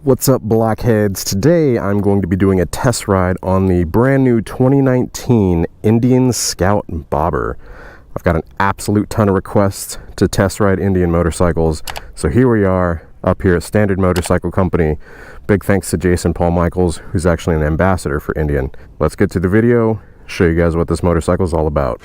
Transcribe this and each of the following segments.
What's up, blockheads? Today I'm going to be doing a test ride on the brand new 2019 Indian Scout Bobber. I've got an absolute ton of requests to test ride Indian motorcycles, so here we are up here at Standard Motorcycle Company. Big thanks to Jason Paul Michaels, who's actually an ambassador for Indian. Let's get to the video, show you guys what this motorcycle is all about.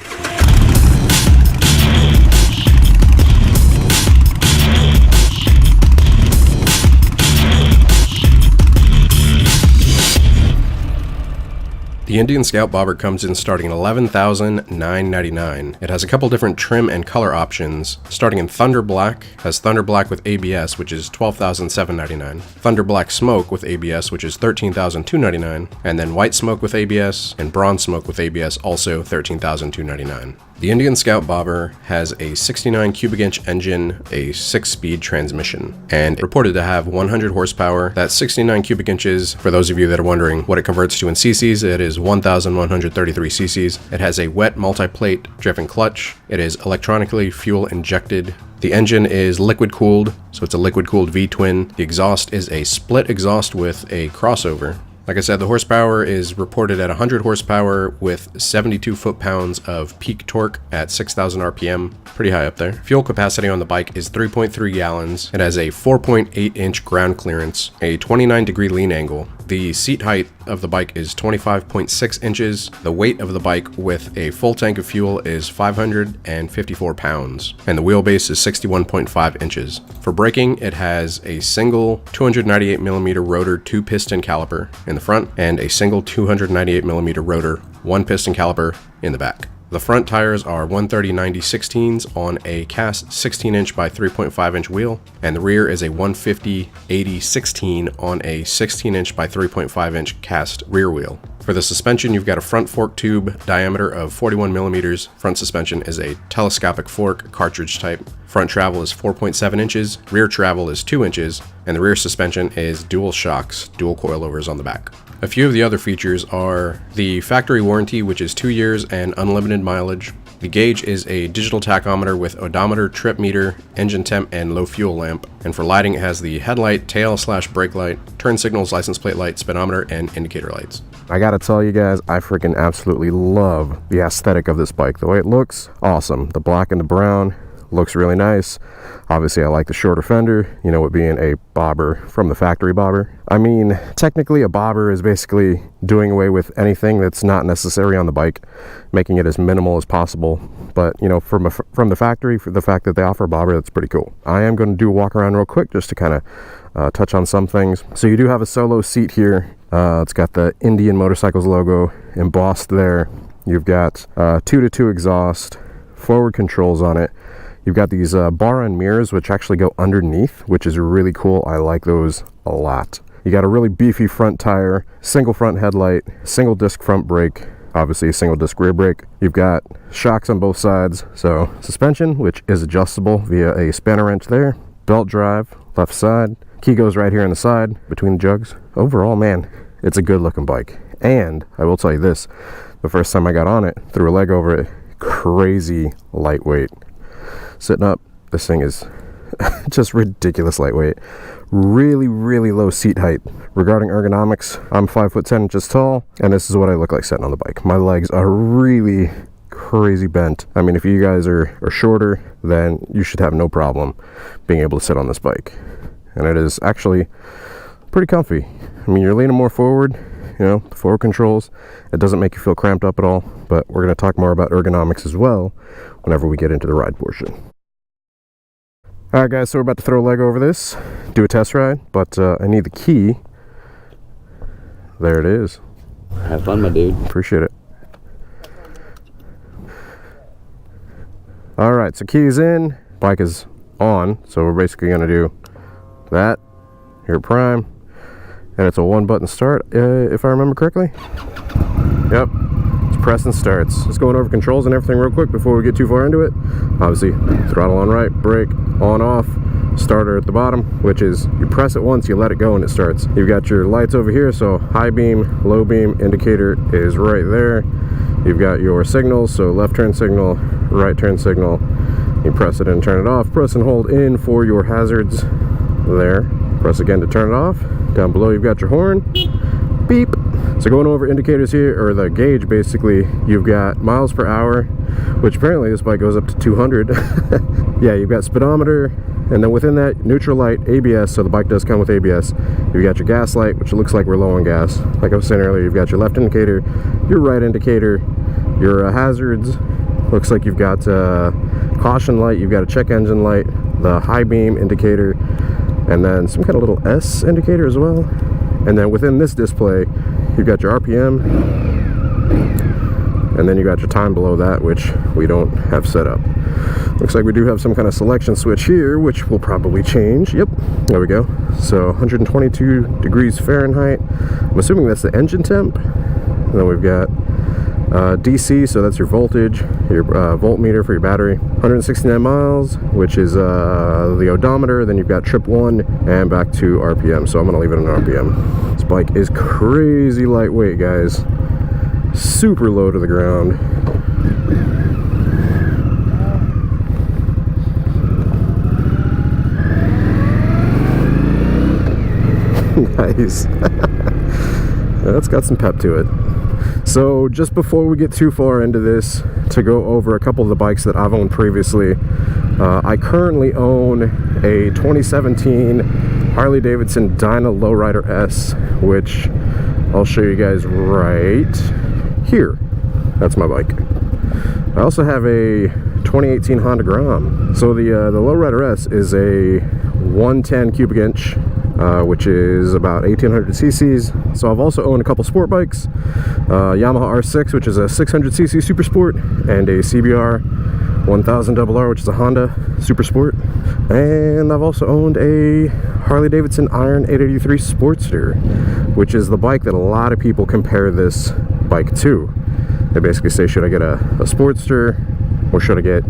The Indian Scout Bobber comes in starting at $11,999. It has a couple different trim and color options. Starting in Thunder Black, has Thunder Black with ABS, which is $12,799. Thunder Black Smoke with ABS, which is $13,299. And then White Smoke with ABS and Bronze Smoke with ABS, also $13,299. The Indian Scout Bobber has a 69 cubic inch engine, a 6-speed transmission, and reported to have 100 horsepower. That's 69 cubic inches. For those of you that are wondering what it converts to in cc's, it is 1,133 cc's. It has a wet multi-plate driven clutch. It is electronically fuel injected. The engine is liquid cooled, so it's a liquid cooled V-twin. The exhaust is a split exhaust with a crossover. Like I said, the horsepower is reported at 100 horsepower with 72 foot-pounds of peak torque at 6,000 RPM. Pretty high up there. Fuel capacity on the bike is 3.3 gallons. It has a 4.8 inch ground clearance, a 29-degree lean angle. The seat height of the bike is 25.6 inches. The weight of the bike with a full tank of fuel is 554 pounds. And the wheelbase is 61.5 inches. For braking, it has a single 298mm rotor 2-piston caliper in the front and a single 298mm rotor 1-piston caliper in the back. The front tires are 130/90/16s on a cast 16-inch by 3.5-inch wheel, and the rear is a 150/80/16 on a 16-inch by 3.5-inch cast rear wheel. For the suspension, you've got a front fork tube diameter of 41 millimeters. Front suspension is a telescopic fork cartridge type. Front travel is 4.7 inches, rear travel is 2 inches, and the rear suspension is dual shocks, dual coilovers on the back. A few of the other features are the factory warranty, which is 2 years and unlimited mileage. The gauge is a digital tachometer with odometer, trip meter, engine temp, and low fuel lamp. And for lighting, it has the headlight, tail/brake light, turn signals, license plate light, speedometer, and indicator lights. I gotta tell you guys, I freaking absolutely love the aesthetic of this bike. The way it looks, awesome. The black and the brown looks really nice. Obviously, I like the shorter fender, you know, it being a bobber from the factory bobber. I mean, technically a bobber is basically doing away with anything that's not necessary on the bike, making it as minimal as possible. But, you know, from the factory, for the fact that they offer a bobber, that's pretty cool. I am going to do a walk around real quick just to kind of touch on some things. So you do have a solo seat here. It's got the Indian Motorcycles logo embossed there. You've got 2-to-2 exhaust, forward controls on it. You've got these bar end mirrors, which actually go underneath, which is really cool. I like those a lot. You got a really beefy front tire, single front headlight, single disc front brake, obviously a single disc rear brake. You've got shocks on both sides. So suspension, which is adjustable via a spanner wrench there. Belt drive, left side. Key goes right here on the side between the jugs. Overall, man, it's a good looking bike. And I will tell you this, the first time I got on it, threw a leg over it, crazy lightweight. Sitting up, this thing is just ridiculous lightweight. Really, really low seat height. Regarding ergonomics, I'm 5'10" inches tall, and this is what I look like sitting on the bike. My legs are really crazy bent. I mean, if you guys are shorter, then you should have no problem being able to sit on this bike. And it is actually pretty comfy. I mean, you're leaning more forward, you know, the forward controls. It doesn't make you feel cramped up at all, but we're going to talk more about ergonomics as well whenever we get into the ride portion. Alright guys, so we're about to throw a leg over this, do a test ride, but I need the key. There it is. Have fun, my dude. Appreciate it. Alright, so key's in, bike is on, so we're basically going to do that, here at prime, and it's a 1-button start, if I remember correctly. Yep. Press and starts. Just going over controls and everything real quick before we get too far into it. Obviously, throttle on right, brake on off, starter at the bottom, which is you press it once, you let it go, and it starts. You've got your lights over here, so high beam, low beam, indicator is right there. You've got your signals, so left turn signal, right turn signal. You press it and turn it off. Press and hold in for your hazards there. Press again to turn it off. Down below you've got your horn. Beep. So going over indicators here, or the gauge basically, you've got miles per hour, which apparently this bike goes up to 200. Yeah, you've got speedometer, and then within that, neutral light, ABS, so the bike does come with ABS. You've got your gas light, which looks like we're low on gas. Like I was saying earlier, you've got your left indicator, your right indicator, your hazards. Looks like you've got caution light, you've got a check engine light, the high beam indicator, and then some kind of little S indicator as well. And then within this display, you've got your RPM, and then you got your time below that, which we don't have set up. Looks like we do have some kind of selection switch here, which will probably change. Yep, there we go. So 122 degrees Fahrenheit. I'm assuming that's the engine temp. And then we've got DC, so that's your voltage, your voltmeter for your battery. 169 miles, which is the odometer. Then you've got trip 1 and back to RPM. So I'm gonna leave it on RPM. This bike is crazy lightweight, guys. Super low to the ground. Nice. That's got some pep to it. So just before we get too far into this, to go over a couple of the bikes that I've owned previously, I currently own a 2017 Harley Davidson Dyna Lowrider S, which I'll show you guys right here. That's my bike. I also have a 2018 Honda Grom. So the Lowrider S is a 110 cubic inch, which is about 1800 cc's. So I've also owned a couple sport bikes, Yamaha R6, which is a 600 cc super sport, and a CBR 1000 RR, which is a Honda super sport. And I've also owned a Harley Davidson Iron 883 Sportster, which is the bike that a lot of people compare this bike to. They basically say, should I get a Sportster or should I get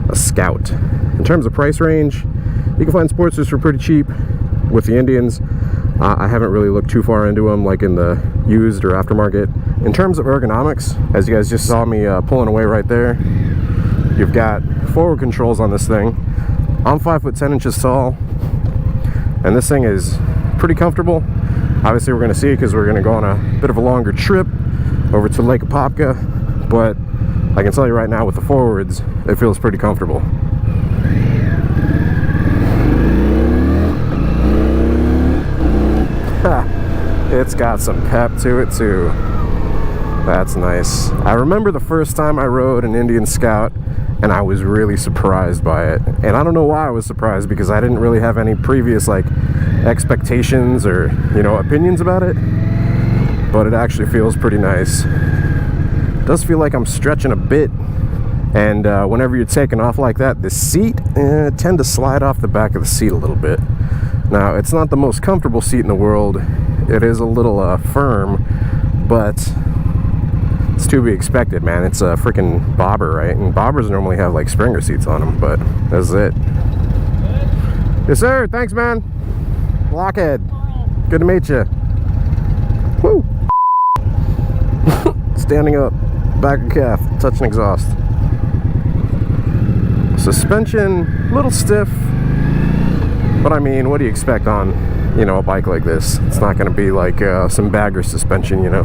a Scout? In terms of price range, you can find Sportsters for pretty cheap with the Indians. I haven't really looked too far into them, like in the used or aftermarket. In terms of ergonomics, as you guys just saw me pulling away right there, you've got forward controls on this thing. I'm 5'10" tall, and this thing is pretty comfortable. Obviously we're going to see it because we're going to go on a bit of a longer trip over to Lake Apopka, but I can tell you right now with the forwards, it feels pretty comfortable. It's got some pep to it too. That's nice. I remember the first time I rode an Indian Scout, and I was really surprised by it. And I don't know why I was surprised, because I didn't really have any previous like expectations or, you know, opinions about it. But it actually feels pretty nice. It does feel like I'm stretching a bit, and whenever you're taking off like that, the seat tend to slide off the back of the seat a little bit. Now, it's not the most comfortable seat in the world. It is a little firm, but it's to be expected, man. It's a freaking bobber, right? And bobbers normally have like Springer seats on them, but that's it. Yes, sir. Thanks, man. Blockhead. Good to meet you. Woo! Standing up, back of calf, touching exhaust. Suspension, a little stiff, but I mean, what do you expect on, you know, a bike like this? It's not going to be like some bagger suspension, you know.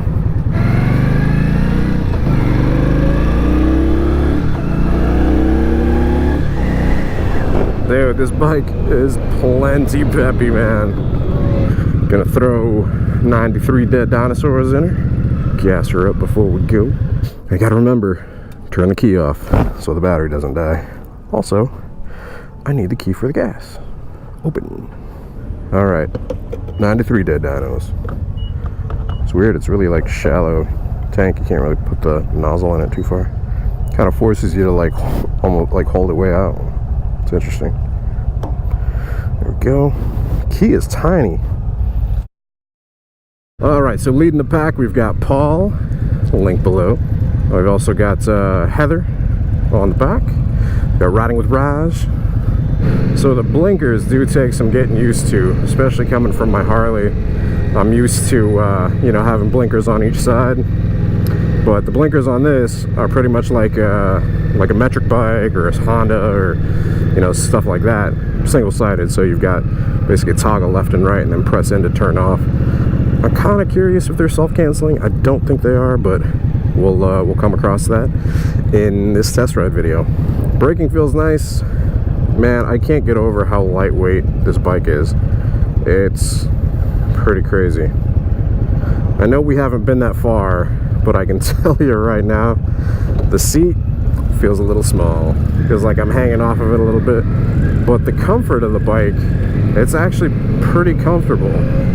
Dude, this bike is plenty peppy, man. Gonna throw 93 dead dinosaurs in her. Gas her up before we go. I gotta remember, turn the key off so the battery doesn't die. Also, I need the key for the gas. Open. Alright, 93 dead dinos. It's weird, it's really like shallow tank. You can't really put the nozzle in it too far. Kind of forces you to like almost like hold it way out. It's interesting. There we go. Key is tiny. Alright, so leading the pack, we've got Paul, link below. We've also got Heather on the back. We've got Riding with Raj. So the blinkers do take some getting used to, especially coming from my Harley. I'm used to, you know, having blinkers on each side. But the blinkers on this are pretty much like a metric bike or a Honda or, you know, stuff like that. Single-sided, so you've got basically toggle left and right and then press in to turn off. I'm kind of curious if they're self-canceling. I don't think they are, but we'll come across that in this test ride video. Braking feels nice. Man, I can't get over how lightweight this bike is. It's pretty crazy. I know we haven't been that far, but I can tell you right now, the seat feels a little small. Feels like I'm hanging off of it a little bit. But the comfort of the bike, it's actually pretty comfortable.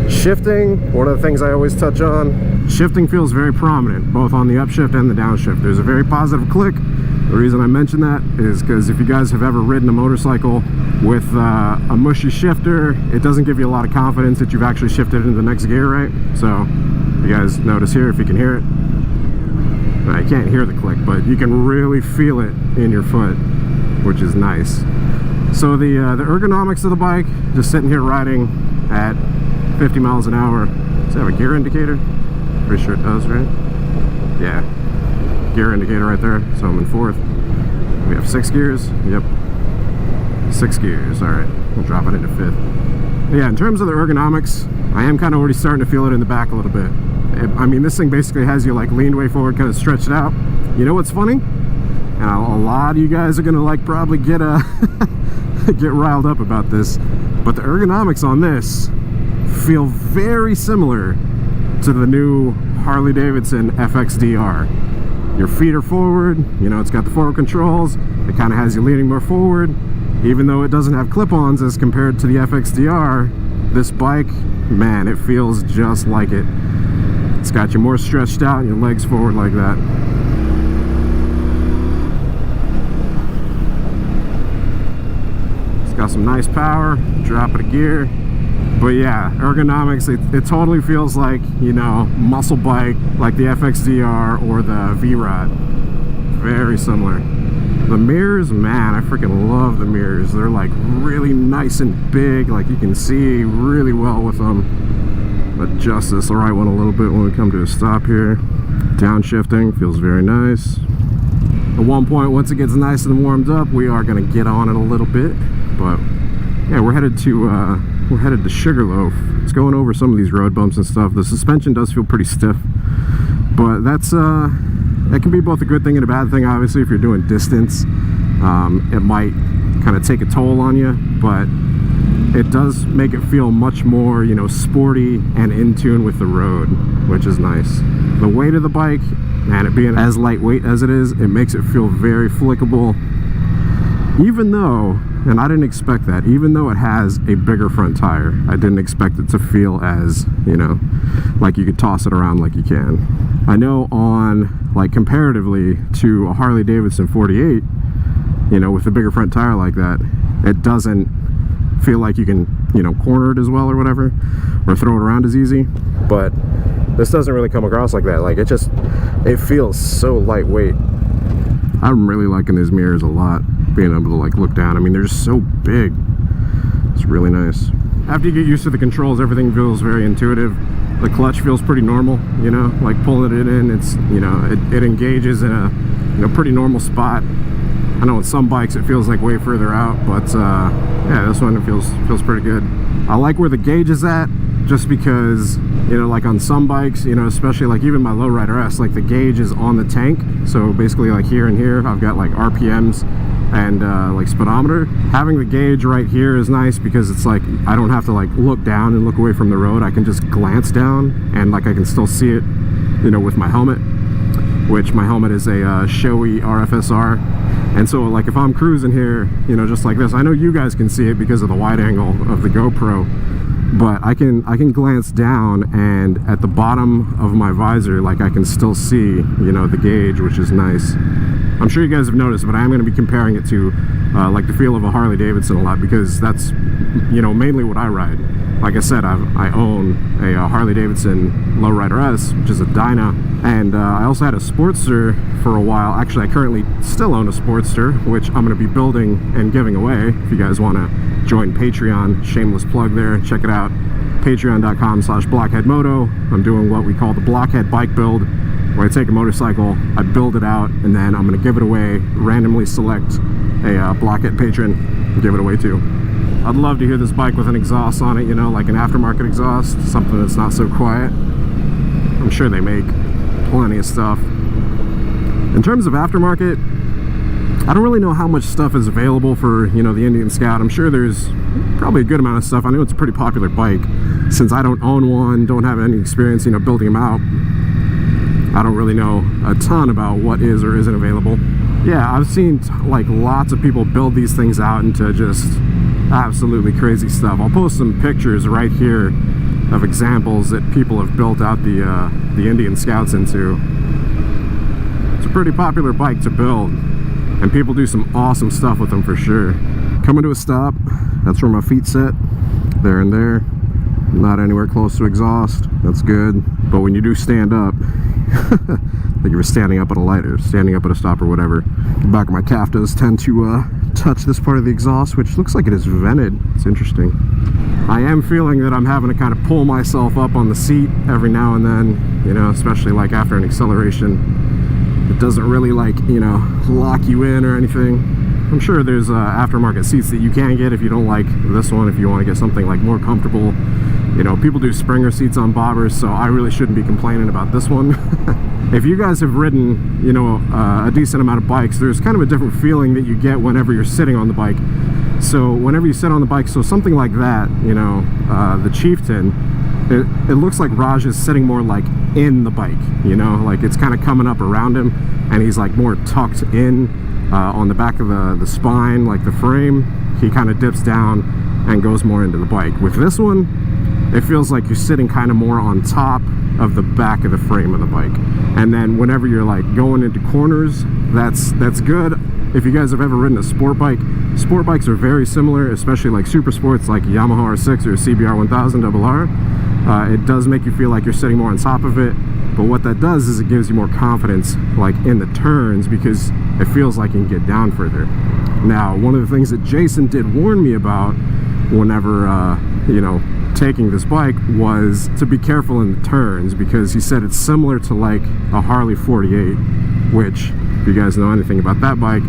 Shifting, one of the things I always touch on, shifting feels very prominent, both on the upshift and the downshift. There's a very positive click. The reason I mention that is because if you guys have ever ridden a motorcycle with a mushy shifter, it doesn't give you a lot of confidence that you've actually shifted into the next gear, right? So, you guys notice here, if you can hear it. I can't hear the click, but you can really feel it in your foot, which is nice. So the ergonomics of the bike, just sitting here riding at 50 miles an hour. Does it have a gear indicator? Pretty sure it does, right? Yeah, gear indicator right there. So I'm in fourth. We have 6 gears. Yep, 6 gears. All right, we'll drop it into fifth. Yeah, in terms of the ergonomics, I am kind of already starting to feel it in the back a little bit. I mean, this thing basically has you like leaned way forward, kind of stretched out. You know what's funny? And a lot of you guys are gonna like probably get get riled up about this, but the ergonomics on this feel very similar to the new Harley-Davidson FXDR. Your feet are forward, you know, it's got the forward controls, it kind of has you leaning more forward. Even though it doesn't have clip-ons as compared to the FXDR, this bike, man, it feels just like it. It's got you more stretched out and your legs forward like that. It's got some nice power, drop it a gear. But yeah, ergonomics, it totally feels like, you know, muscle bike like the FXDR or the V-Rod. Very similar. The mirrors, man, I freaking love the mirrors. They're like really nice and big, like you can see really well with them. Adjust this the right one a little bit when we come to a stop here. Downshifting feels very nice. At one point, once it gets nice and warmed up, we are gonna get on it a little bit. But yeah, we're headed to Sugarloaf. It's going over some of these road bumps and stuff. The suspension does feel pretty stiff, but that's that can be both a good thing and a bad thing. Obviously, if you're doing distance, it might kind of take a toll on you, but it does make it feel much more, you know, sporty and in tune with the road, which is nice. The weight of the bike, man, it being as lightweight as it is, it makes it feel very flickable. Even though, and I didn't expect that, even though it has a bigger front tire, I didn't expect it to feel as, you know, like you could toss it around like you can. I know on, like, comparatively to a Harley-Davidson 48, you know, with a bigger front tire like that, it doesn't feel like you can, you know, corner it as well or whatever, or throw it around as easy. But this doesn't really come across like that. Like, it feels so lightweight. I'm really liking these mirrors a lot, being able to like look down. I mean, they're just so big. It's really nice. After you get used to the controls, everything feels very intuitive. The clutch feels pretty normal, you know, like pulling it in, it's, you know, it engages in a, you know, pretty normal spot. I know with some bikes it feels like way further out, but yeah, this one, it feels pretty good. I like where the gauge is at, just because, you know, like on some bikes, you know, especially like even my Lowrider S, like the gauge is on the tank. So basically like here and here, I've got like RPMs and like speedometer. Having the gauge right here is nice because it's like, I don't have to like look down and look away from the road. I can just glance down and like I can still see it, you know, with my helmet, which my helmet is a showy RFSR. And so like if I'm cruising here, you know, just like this, I know you guys can see it because of the wide angle of the GoPro, but I can glance down, and at the bottom of my visor, like I can still see, you know, the gauge, which is nice. I'm sure you guys have noticed, but I am going to be comparing it to like the feel of a Harley-Davidson a lot, because that's, you know, mainly what I ride. Like I said, I own a Harley-Davidson Lowrider S, which is a Dyna, and I also had a Sportster for a while. Actually, I currently still own a Sportster, which I'm going to be building and giving away. If you guys want to join Patreon, shameless plug there, check it out, patreon.com/blockheadmoto. I'm doing what we call the Blockhead bike build, where I take a motorcycle, I build it out, and then I'm gonna give it away, randomly select a Blockhead patron and give it away too. I'd love to hear this bike with an exhaust on it, you know, like an aftermarket exhaust, something that's not so quiet. I'm sure they make plenty of stuff. In terms of aftermarket, I don't really know how much stuff is available for, you know, the Indian Scout. I'm sure there's probably a good amount of stuff. I know it's a pretty popular bike. Since I don't own one, don't have any experience, you know, building them out, I don't really know a ton about what is or isn't available. Yeah, I've seen like lots of people build these things out into just absolutely crazy stuff. I'll post some pictures right here of examples that people have built out the Indian Scouts into. It's a pretty popular bike to build, and people do some awesome stuff with them for sure. Coming to a stop, that's where my feet sit, there and there. Not anywhere close to exhaust, that's good. But when you do stand up, like you were standing up at a light or standing up at a stop or whatever, the back of my calf does tend to touch this part of the exhaust, which looks like it is vented. It's interesting. I am feeling that I'm having to kind of pull myself up on the seat every now and then, you know, especially like after an acceleration. It doesn't really, like, you know, lock you in or anything. I'm sure there's aftermarket seats that you can get if you don't like this one, if you want to get something like more comfortable. You know, people do Springer seats on bobbers, so I really shouldn't be complaining about this one. If you guys have ridden, you know, a decent amount of bikes, there's kind of a different feeling that you get whenever you're sitting on the bike. So whenever you sit on the bike, so something like that, you know, the Chieftain, it looks like Raj is sitting more like in the bike, you know, like it's kind of coming up around him, and he's like more tucked in on the back of the spine, like the frame. He kind of dips down and goes more into the bike. With this one, it feels like you're sitting kind of more on top of the back of the frame of the bike. And then whenever you're like going into corners, that's good. If you guys have ever ridden a sport bikes are very similar, especially like super sports like Yamaha R6 or CBR 1000 RR. It does make you feel like you're sitting more on top of it, but what that does is it gives you more confidence like in the turns, because it feels like you can get down further. Now, one of the things that Jason did warn me about whenever you know, taking this bike was to be careful in the turns, because he said it's similar to like a Harley 48, which, if you guys know anything about that bike,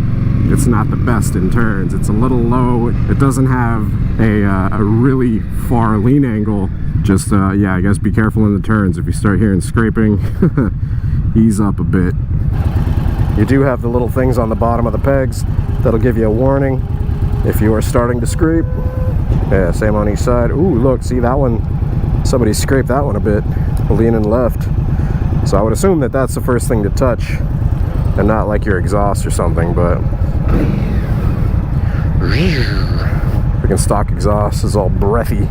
it's not the best in turns. It's a little low. It doesn't have a really far lean angle. Just yeah, I guess be careful in the turns. If you start hearing scraping, ease up a bit. You do have the little things on the bottom of the pegs that'll give you a warning if you are starting to scrape. Yeah, same on each side. Ooh, look, see that one? Somebody scraped that one a bit, leaning left. So I would assume that that's the first thing to touch, and not like your exhaust or something, but freaking stock exhaust is all breathy.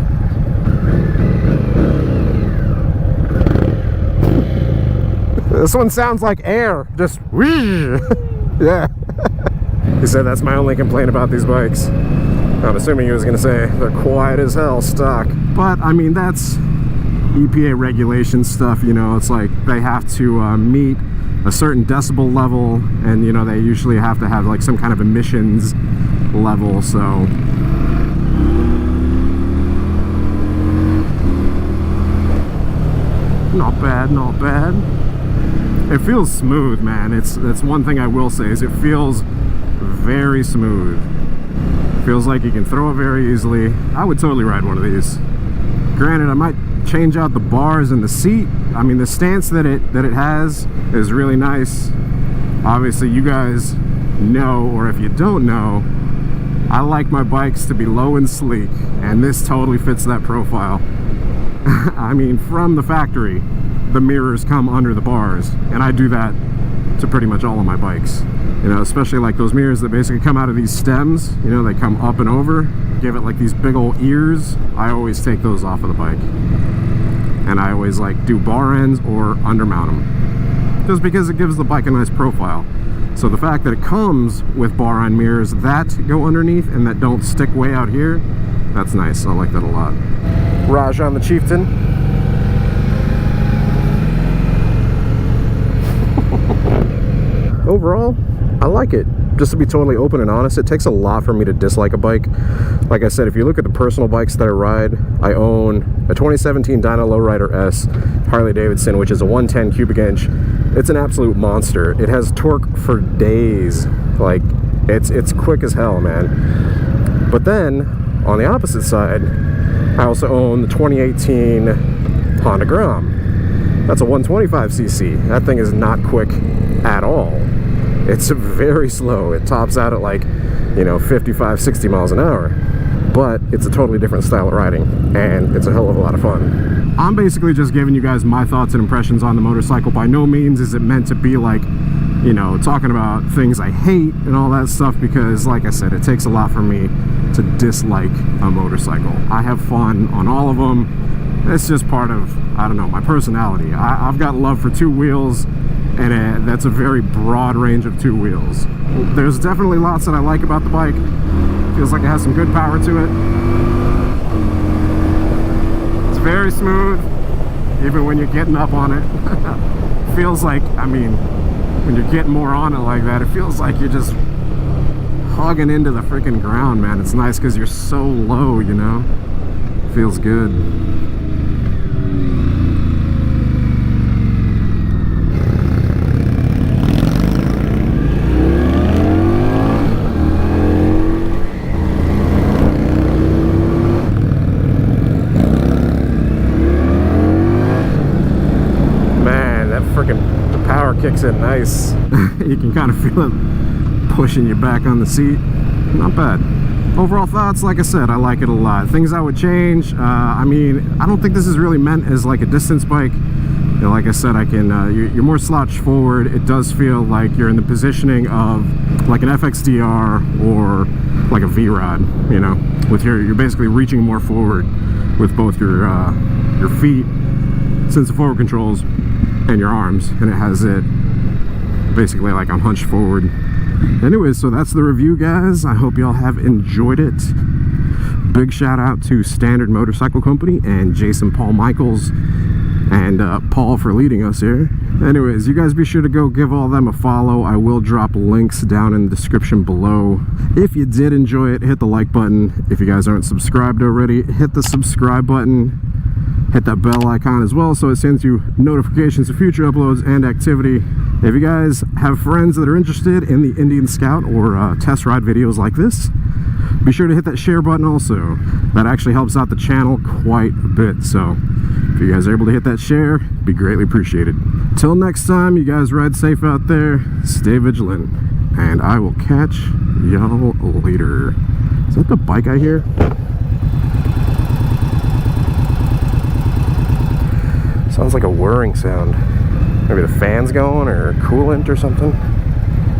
This one sounds like air, just yeah. He said that's my only complaint about these bikes. I'm assuming he was going to say they're quiet as hell stock. But, I mean, that's EPA regulation stuff, you know. It's like they have to meet a certain decibel level, and, you know, they usually have to have, like, some kind of emissions level, so... Not bad, not bad. It feels smooth, man. That's one thing I will say, is it feels very smooth. Feels like you can throw it very easily. I would totally ride one of these. Granted, I might change out the bars and the seat. I mean, the stance that it has is really nice. Obviously, you guys know, or if you don't know, I like my bikes to be low and sleek, and this totally fits that profile. I mean, from the factory, the mirrors come under the bars, and I do that to pretty much all of my bikes. You know, especially like those mirrors that basically come out of these stems, you know, they come up and over, give it like these big old ears. I always take those off of the bike. And I always like do bar ends or undermount them, just because it gives the bike a nice profile. So the fact that it comes with bar end mirrors that go underneath and that don't stick way out here, that's nice. I like that a lot. Raj on the Chieftain. Overall, I like it. Just to be totally open and honest, it takes a lot for me to dislike a bike. Like I said, if you look at the personal bikes that I ride, I own a 2017 Dyna Lowrider S Harley Davidson, which is a 110 cubic inch It's an absolute monster. It has torque for days. Like, it's quick as hell, man. But then, on the opposite side, I also own the 2018 Honda Grom. That's a 125cc. That thing is not quick at all. It's very slow. It tops out at like, you know, 55, 60 miles an hour. But it's a totally different style of riding, and it's a hell of a lot of fun. I'm basically just giving you guys my thoughts and impressions on the motorcycle. By no means is it meant to be like, you know, talking about things I hate and all that stuff, because like I said, it takes a lot for me to dislike a motorcycle. I have fun on all of them. It's just part of, I don't know, my personality. I've got love for two wheels, and that's a very broad range of two wheels. There's definitely lots that I like about the bike. Feels like it has some good power to it. It's very smooth, even when you're getting up on it. Feels like, I mean, when you're getting more on it like that, it feels like you're just hugging into the freaking ground, man. It's nice because you're so low, you know? Feels good. Kicks in nice. You can kind of feel it pushing you back on the seat. Not bad. Overall thoughts, like I said, I like it a lot. Things I would change, I mean, I don't think this is really meant as like a distance bike. You know, like I said, I can you're more slouched forward. It does feel like you're in the positioning of like an FXDR or like a V-Rod, you know, with you're basically reaching more forward with both your feet, since the forward controls, and your arms, and it has it basically like I'm hunched forward. Anyways, so that's the review, guys. I hope y'all have enjoyed it. Big shout out to Standard Motorcycle Company and Jason Paul Michaels and Paul for leading us here. Anyways, you guys be sure to go give all them a follow. I will drop links down in the description below. If you did enjoy it, hit the like button. If you guys aren't subscribed already, hit the subscribe button. Hit that bell icon as well so it sends you notifications of future uploads and activity. If you guys have friends that are interested in the Indian Scout or test ride videos like this, be sure to hit that share button also. That actually helps out the channel quite a bit, so if you guys are able to hit that share, it'd be greatly appreciated. Till next time, you guys ride safe out there, stay vigilant, and I will catch y'all later. Is that the bike I hear? Sounds like a whirring sound. Maybe the fan's going, or coolant or something.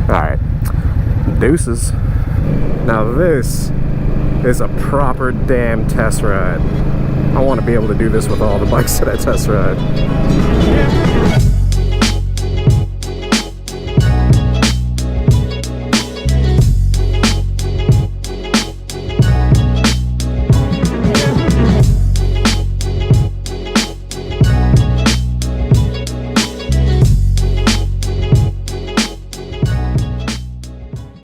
Alright, deuces. Now this is a proper damn test ride. I want to be able to do this with all the bikes that I test ride.